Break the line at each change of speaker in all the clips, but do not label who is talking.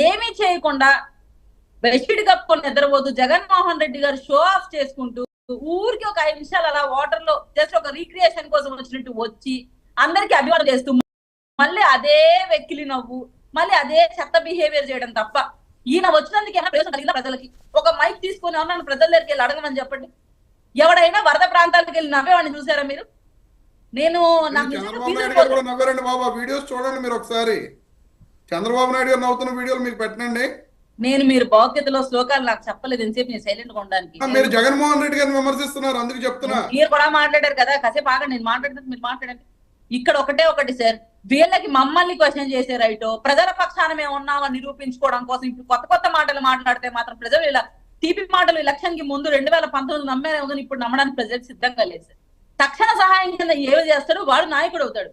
ఏమీ చేయకుండా బెడ్షీట్ కప్పుకొని నిద్రపోతూ జగన్మోహన్ రెడ్డి గారు షో ఆఫ్ చేసుకుంటూ ఊరికి ఒక 5 నిమిషాలు అలా వాటర్ లో జస్ట్ ఒక రీక్రియేషన్ కోసం వచ్చినట్టు వచ్చి అందరికి అభివాదం చేస్తూ మళ్ళీ అదే వెక్కిలి నవ్వు, మళ్ళీ అదే చెత్త బిహేవియర్ చేయడం తప్ప ఈయన వచ్చినందుకు ఏమైనా ప్రయోజనం కలిగిందా ప్రజలకి? ఒక మైక్ తీసుకొని నన్ను ప్రజల దగ్గరికి వెళ్ళి అడగమని చెప్పండి. ఎవడైనా వరద ప్రాంతాలకు వెళ్ళి నవ్వేవాడిని చూసారా మీరు? నేను
నవ్వారండి బాబా, వీడియోస్ చూడండి మీరు ఒకసారి. చంద్రబాబు నాయుడు గారు నవ్వుతున్న వీడియోలు మీకు పెట్టండి.
నేను మీరు భౌతికతలో శ్లోకాలు నాకు చెప్పలేదు ఎంతసేపు నేను సైలెంట్ గా ఉండడానికి.
మీరు జగన్మోహన్ రెడ్డి గారిని విమర్శిస్తున్నారు, అందుకు చెప్తున్నా.
మీరు కూడా మాట్లాడారు కదా, కాసేపు ఆగండి, నేను మాట్లాడుతుంది మీరు మాట్లాడండి. ఇక్కడ ఒకటి సార్, వీళ్ళకి మమ్మల్ని క్వశ్చన్ చేసే రైటో ప్రజల పక్షాన మేము ఉన్నామని నిరూపించుకోవడం కోసం ఇప్పుడు కొత్త మాటలు మాట్లాడితే మాత్రం ప్రజలు ఇలా తీపి మాటలు ఎలక్షన్ కి ముందు 2019 నమ్మే ఇప్పుడు నమ్మడానికి ప్రజలకు సిద్ధంగా లేదు సార్. తక్షణ సహాయం కింద ఏమి చేస్తాడు వాడు నాయకుడు అవుతాడు.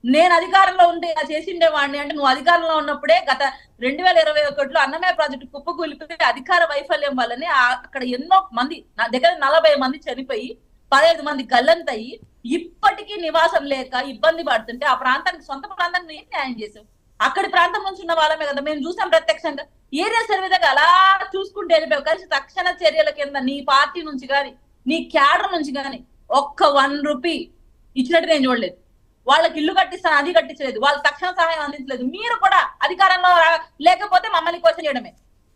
నేను అధికారంలో ఉంటే చేసిండే వాడిని అంటే నువ్వు అధికారంలో ఉన్నప్పుడే గత 2021లో అన్నమయ్య ప్రాజెక్టు కుప్పకూలిపోయి అధికార వైఫల్యం వల్లనే అక్కడ ఎన్నో మంది నా దగ్గర 40 మంది చనిపోయి 15 మంది గల్లంతయి ఇప్పటికీ నివాసం లేక ఇబ్బంది పడుతుంటే ఆ ప్రాంతానికి సొంత ప్రాంతానికి ఏం న్యాయం చేసావు? అక్కడి ప్రాంతం నుంచి ఉన్న వాళ్ళమే కదా, మేము చూసాం ప్రత్యక్షంగా. ఏరియా సర్వే దగ్గర అలా చూసుకుంటే వెళ్ళిపోయావు. కలిసి తక్షణ చర్యల కింద నీ పార్టీ నుంచి కానీ నీ క్యాడర్ నుంచి కానీ ఒక్క 1 రూపీ ఇచ్చినట్టు నేను చూడలేదు. వాళ్ళకి ఇల్లు కట్టిస్తాను అది కట్టించలేదు, వాళ్ళు తక్షణ సహాయం అందించలేదు. మీరు కూడా అధికారంలో లేకపోతే మమ్మల్ని క్వశ్చన్ చేయడమే.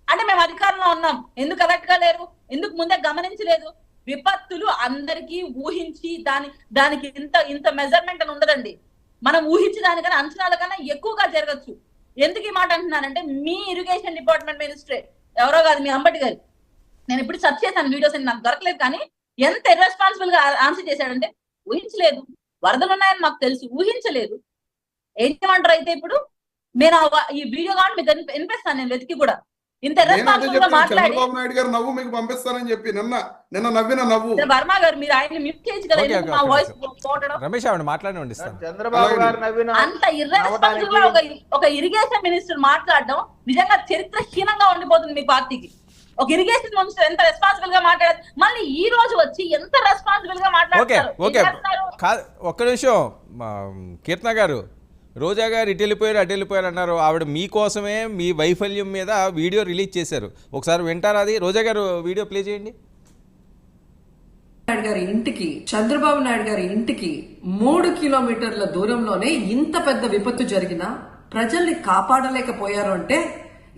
అంటే మేము అధికారంలో ఉన్నాం, ఎందుకు అలర్ట్ గా లేరు, ఎందుకు ముందే గమనించలేదు? విపత్తులు అందరికీ ఊహించి దానికి ఇంత మెజర్మెంట్ అని ఉండదండి. మనం ఊహించి దానికన్నా అంచనాల కన్నా ఎక్కువగా జరగచ్చు. ఎందుకు ఈ మాట అంటున్నానంటే మీ ఇరిగేషన్ డిపార్ట్మెంట్ మినిస్టరే, ఎవరో కాదు మీ అంబటి గారు, నేను ఇప్పుడు సెర్చ్ చేశాను వీడియోస్ నాకు దొరకలేదు, కానీ ఎంత ఇర్రెస్పాన్సిబుల్ గా ఆన్సర్ చేశాడంటే ఊహించలేదు, వరదలు ఉన్నాయని మాకు తెలుసు, ఊహించలేదు. ఏం చేయమంటారు అయితే ఇప్పుడు? నేను ఈ వీడియో కానీ మీకు వినిపిస్తాను, నేను వెతికి కూడా. ఇంత ఇర్రెస్పాన్సిబుల్ గా మాట్లాడి
చంద్రబాబు నాయుడు గారు నవ్వు మీకు పంపిస్తానని చెప్పి నిన్న నవ్విన నవ్వు.
వర్మ గారు మీరు ఆయన మ్యూట్ చేయొచ్చు కదా, మా వాయిస్ పోవడం.
రమేష్ ఆవిడ మాట్లాడి
చంద్రబాబు గారు నవ్విన
అంత ఇర్రెస్పాన్సిబుల్ గా ఒక ఇరిగేషన్ మినిస్టర్ మాట్లాడడం నిజంగా చరిత్రహీనంగా ఉండిపోతుంది మీ పార్టీకి. ఒక ఇరిగేషన్ మినిస్టర్ ఎంత రెస్పాన్సిబుల్ గా మాట్లాడారు, మళ్ళీ ఈ రోజు వచ్చి ఎంత రెస్పాన్సిబుల్ గా మాట్లాడతారు.
ఒక్క నిమిషం కీర్తన గారు, రోజా గారు ఇటు వెళ్ళిపోయారు అన్నారు. ఆవిడ మీకోసమే మీ వైఫల్యం మీద వీడియో రిలీజ్ చేశారు, ఒకసారి వింటారా? అది రోజా గారు వీడియో ప్లే చేయండి.
నాయుడు గారి ఇంటికి, చంద్రబాబు నాయుడు గారి ఇంటికి 3 కిలోమీటర్ల దూరంలోనే ఇంత పెద్ద విపత్తు జరిగినా ప్రజల్ని కాపాడలేకపోయారు అంటే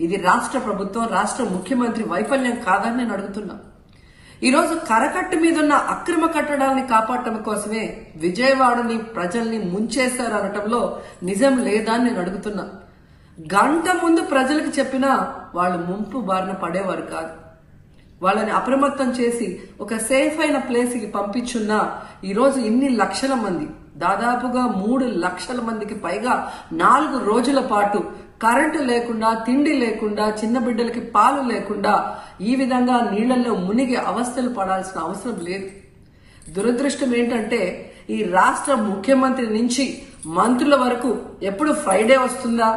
ఇది రాష్ట్ర ప్రభుత్వం, రాష్ట్ర ముఖ్యమంత్రి వైఫల్యం కాదని నేను అడుగుతున్నా. ఈరోజు కరకట్టు మీద ఉన్న అక్రమ కట్టడాలని కాపాడటం కోసమే విజయవాడని ప్రజల్ని ముంచేశారు అనటంలో నిజం లేదా అని నేను అడుగుతున్నా. గంట ముందు ప్రజలకు చెప్పినా వాళ్ళు ముంపు బారిన పడేవారు కాదు. వాళ్ళని అప్రమత్తం చేసి ఒక సేఫ్ అయిన ప్లేస్ కి పంపించున్నా ఈరోజు ఇన్ని లక్షల మంది, దాదాపుగా 3 లక్షల మందికి పైగా 4 రోజుల పాటు కరెంటు లేకుండా, తిండి లేకుండా, చిన్న బిడ్డలకి పాలు లేకుండా ఈ విధంగా నీళ్లలో మునిగి అవస్థలు పడాల్సిన అవసరం లేదు. దురదృష్టం ఏంటంటే ఈ రాష్ట్ర ముఖ్యమంత్రి నుంచి మంత్రుల వరకు ఎప్పుడు ఫ్రైడే వస్తుందా,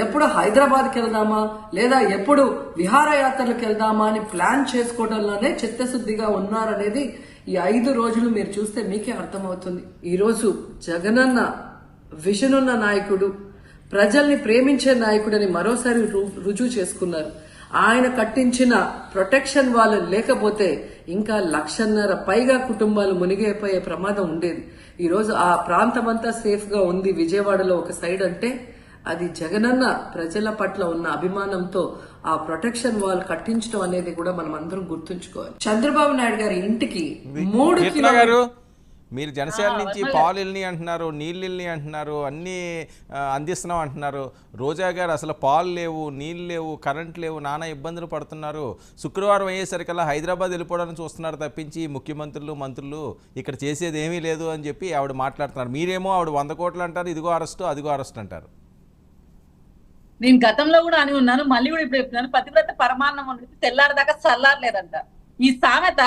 ఎప్పుడు హైదరాబాద్కి వెళ్దామా, లేదా ఎప్పుడు విహారయాత్రలకు వెళ్దామా అని ప్లాన్ చేసుకోవడంలోనే చిత్తశుద్ధిగా ఉన్నారనేది ఈ 5 రోజులు మీరు చూస్తే మీకే అర్థమవుతుంది. ఈరోజు జగనన్న విజన్ ఉన్న నాయకుడు, ప్రజల్ని ప్రేమించే నాయకుడని మరోసారి రుజువు చేసుకున్నారు. ఆయన కట్టించిన ప్రొటెక్షన్ వాళ్ళు లేకపోతే ఇంకా 1.5 పైగా కుటుంబాలు మునిగిపోయే ప్రమాదం ఉండేది. ఈరోజు ఆ ప్రాంతమంతా సేఫ్ గా ఉంది విజయవాడలో ఒక సైడ్ అంటే అది జగనన్న ప్రజల పట్ల ఉన్న అభిమానంతో ఆ ప్రొటెక్షన్ వాల్ కట్టించడం అనేది కూడా మనం అందరం గుర్తుంచుకోవాలి. చంద్రబాబు నాయుడు గారి ఇంటికి 3 కిలోమీటర్లు
మీరు జనసేన నుంచి పాలు వెళ్ళి అంటున్నారు, నీళ్ళు వెళ్ళి అంటున్నారు, అన్నీ అందిస్తున్నాం అంటున్నారు. రోజా గారు అసలు పాలు లేవు, నీళ్ళు లేవు, కరెంట్ లేవు, నానా ఇబ్బందులు పడుతున్నారు. శుక్రవారం అయ్యేసరికల్లా హైదరాబాద్ వెళ్ళిపోవడానికి చూస్తున్నారు తప్పించి ముఖ్యమంత్రులు మంత్రులు ఇక్కడ చేసేది ఏమీ లేదు అని చెప్పి ఆవిడ మాట్లాడుతున్నారు. మీరేమో ఆవిడ 100 కోట్లు అంటారు, ఇదిగో అరెస్ట్ అదిగో అరెస్ట్ అంటారు.
నేను గతంలో కూడా అని ఉన్నాను, మళ్ళీ కూడా ఇప్పుడు చెప్తున్నాను, పతివ్రత పరమాన్నం తెల్లారదాకా చల్లారలేదంట. ఈ సామెత